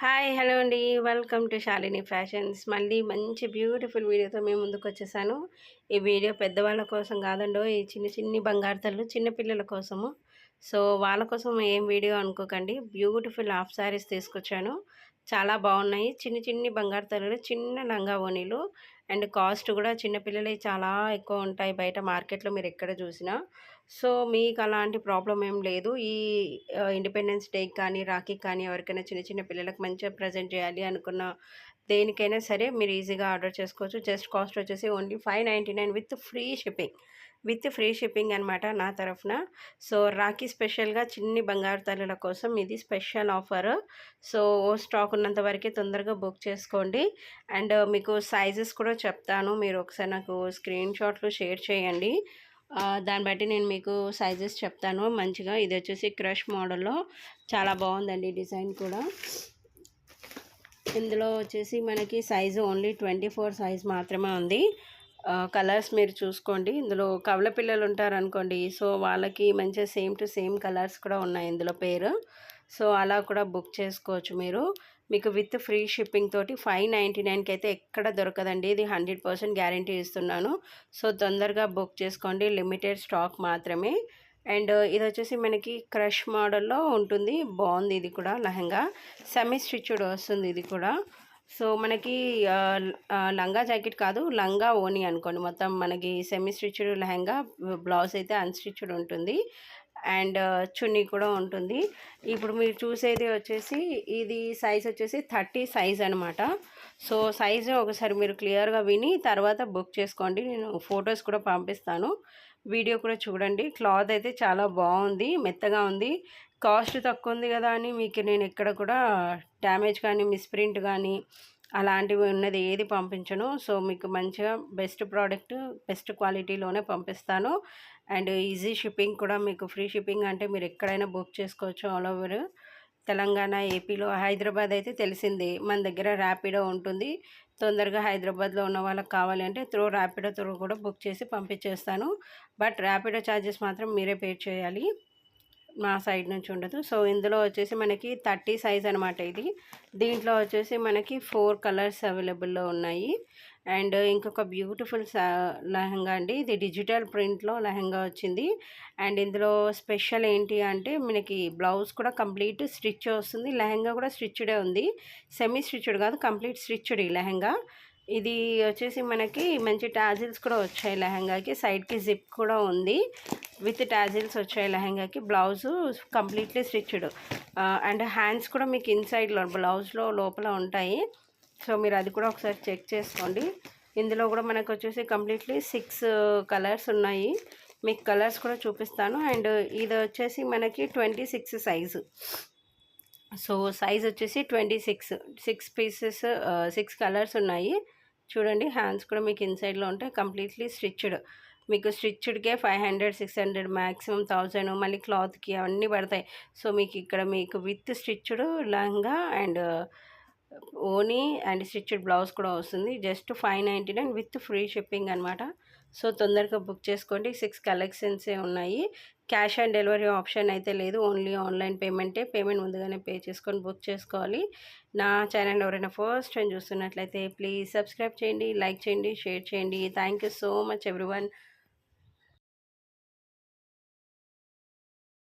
Hi hello అండి. Welcome to Shalini fashions. మళ్ళీ మంచి బ్యూటిఫుల్ వీడియోతో మేము ముందుకు వచ్చేసాను. ఈ వీడియో పెద్దవాళ్ళ కోసం కాదండో, ఈ చిన్ని బంగారు తల్లు చిన్నపిల్లల కోసము. సో వాళ్ళ కోసం ఏం వీడియో అనుకోకండి, బ్యూటిఫుల్ హాఫ్ శారీస్ తీసుకొచ్చాను. చాలా బాగున్నాయి. చిన్ని బంగారు తల్లులు, చిన్న లంగా ఓణీలు. అండ్ కాస్ట్ కూడా చిన్నపిల్లలవి చాలా ఎక్కువ ఉంటాయి బయట మార్కెట్లో మీరు ఎక్కడ చూసినా. సో మీకు అలాంటి ప్రాబ్లం ఏం లేదు. ఈ ఇండిపెండెన్స్ డేకి కానీ, రాఖీకి కానీ, ఎవరికైనా చిన్న పిల్లలకు మంచిగా ప్రజెంట్ చేయాలి అనుకున్న దేనికైనా సరే మీరు ఈజీగా ఆర్డర్ చేసుకోవచ్చు. జస్ట్ కాస్ట్ వచ్చేసి ఓన్లీ 599 విత్ ఫ్రీ షిప్పింగ్ అనమాట నా తరఫున. సో రాఖీ స్పెషల్గా చిన్ని బంగారు తల్లుల కోసం ఇది స్పెషల్ ఆఫర్. సో స్టాక్ ఉన్నంత వరకే తొందరగా బుక్ చేసుకోండి. అండ్ మీకు సైజెస్ కూడా చెప్తాను, మీరు ఒకసారి నాకు స్క్రీన్ షాట్లు షేర్ చేయండి. దాన్ని బట్టి నేను మీకు సైజెస్ చెప్తాను మంచిగా. ఇది వచ్చేసి క్రష్ మోడల్లో చాలా బాగుందండి డిజైన్ కూడా. ఇందులో వచ్చేసి మనకి సైజు ఓన్లీ 24 సైజ్ మాత్రమే ఉంది. కలర్స్ మీరు చూసుకోండి. ఇందులో కవల పిల్లలు ఉంటారనుకోండి, సో వాళ్ళకి మంచిగా సేమ్ టు సేమ్ కలర్స్ కూడా ఉన్నాయి ఇందులో పేరు. సో అలా కూడా బుక్ చేసుకోవచ్చు మీరు. మీకు విత్ ఫ్రీ షిప్పింగ్ తోటి 599కి అయితే ఎక్కడ దొరకదండి. ఇది 100% గ్యారంటీ ఇస్తున్నాను. సో తొందరగా బుక్ చేసుకోండి, లిమిటెడ్ స్టాక్ మాత్రమే. అండ్ ఇది వచ్చేసి మనకి క్రష్ మోడల్లో ఉంటుంది. బాగుంది ఇది కూడా. లెహంగా సెమీ స్టిచ్డ్ వస్తుంది ఇది కూడా. సో మనకి లంగా జాకెట్ కాదు, లంగా ఓని అనుకోండి. మొత్తం మనకి సెమీ స్టిచ్డ్ లెహంగా, బ్లౌజ్ అయితే అన్స్టిచ్డ్ ఉంటుంది. అండ్ చున్నీ కూడా ఉంటుంది. ఇప్పుడు మీరు చూసేది వచ్చేసి ఇది సైజ్ వచ్చేసి 30 సైజ్ అనమాట. సో సైజు ఒకసారి మీరు క్లియర్గా విని తర్వాత బుక్ చేసుకోండి. నేను ఫొటోస్ కూడా పంపిస్తాను, వీడియో కూడా చూడండి. క్లాత్ అయితే చాలా బాగుంది, మెత్తగా ఉంది. కాస్ట్ తక్కువ ఉంది కదా అని మీకు నేను ఎక్కడ కూడా డ్యామేజ్ కానీ, మిస్ప్రింట్ కానీ అలాంటివి ఉన్నది ఏది పంపించను. సో మీకు మంచిగా బెస్ట్ ప్రోడక్ట్, బెస్ట్ క్వాలిటీలోనే పంపిస్తాను. అండ్ ఈజీ షిప్పింగ్ కూడా, మీకు ఫ్రీ షిప్పింగ్ అంటే మీరు ఎక్కడైనా బుక్ చేసుకోవచ్చు ఆల్ ఓవర్ తెలంగాణ, ఏపీలో. హైదరాబాద్ అయితే తెలిసిందే, మన దగ్గర ర్యాపిడో ఉంటుంది. తొందరగా హైదరాబాద్లో ఉన్న వాళ్ళకి కావాలి అంటే ర్యాపిడో త్రూ కూడా బుక్ చేసి పంపించేస్తాను. బట్ ర్యాపిడో ఛార్జెస్ మాత్రం మీరే పే చేయాలి, మా సైడ్ నుంచి ఉండదు. సో ఇందులో వచ్చేసి మనకి 30 సైజ్ అనమాట ఇది. దీంట్లో వచ్చేసి మనకి 4 కలర్స్ అవైలబుల్లో ఉన్నాయి. అండ్ ఇంకొక బ్యూటిఫుల్ లెహంగా అండి, ఇది డిజిటల్ ప్రింట్లో లెహంగా వచ్చింది. అండ్ ఇందులో స్పెషల్ ఏంటి అంటే మనకి బ్లౌజ్ కూడా కంప్లీట్ స్టిచ్ వస్తుంది, లెహంగా కూడా స్టిచ్డే ఉంది. సెమీ స్టిచ్డ్ కాదు, కంప్లీట్ స్టిచ్డ్ ఈ లెహంగా. ఇది వచ్చేసి మనకి మంచి టాజిల్స్ కూడా వచ్చాయి లెహంగాకి. సైడ్కి జిప్ కూడా ఉంది, విత్ టాజిల్స్ వచ్చాయి లెహంగాకి. Blouse completely stitched. And hands కూడా మీకు ఇన్సైడ్లో బ్లౌజ్లో లోపల ఉంటాయి. సో మీరు అది కూడా ఒకసారి చెక్ చేసుకోండి. ఇందులో కూడా మనకు వచ్చేసి కంప్లీట్లీ 6 కలర్స్ ఉన్నాయి. మీకు కలర్స్ కూడా చూపిస్తాను. అండ్ ఇది వచ్చేసి మనకి 26 సైజు. సో సైజ్ వచ్చేసి 26, 6 పీసెస్, 6 కలర్స్ ఉన్నాయి. చూడండి, హ్యాండ్స్ కూడా మీకు ఇన్సైడ్లో ఉంటాయి, కంప్లీట్లీ స్టిచ్డ్. మీకు స్టిచ్డ్కే 500, 600, మ్యాక్సిమం 1000, మళ్ళీ క్లాత్కి అవన్నీ పడతాయి. సో మీకు ఇక్కడ మీకు విత్ స్టిచ్డ్ లెహంగా అండ్ ఓనీ అండ్ స్టిచ్డ్ బ్లౌజ్ కూడా వస్తుంది. జస్ట్ 599 విత్ ఫ్రీ షిప్పింగ్ అనమాట. సో తొందరగా బుక్ చేసుకోండి. 6 కలెక్షన్సే ఉన్నాయి. క్యాష్ ఆన్ డెలివరీ ఆప్షన్ అయితే లేదు, ఓన్లీ ఆన్లైన్ పేమెంటే. పేమెంట్ ముందుగానే పే చేసుకొని బుక్ చేసుకోవాలి. నా ఛానల్ ఎవరైనా ఫస్ట్ టైం చూస్తున్నట్లయితే ప్లీజ్ సబ్స్క్రైబ్ చేయండి, లైక్ చేయండి, షేర్ చేయండి. Thank you so much everyone.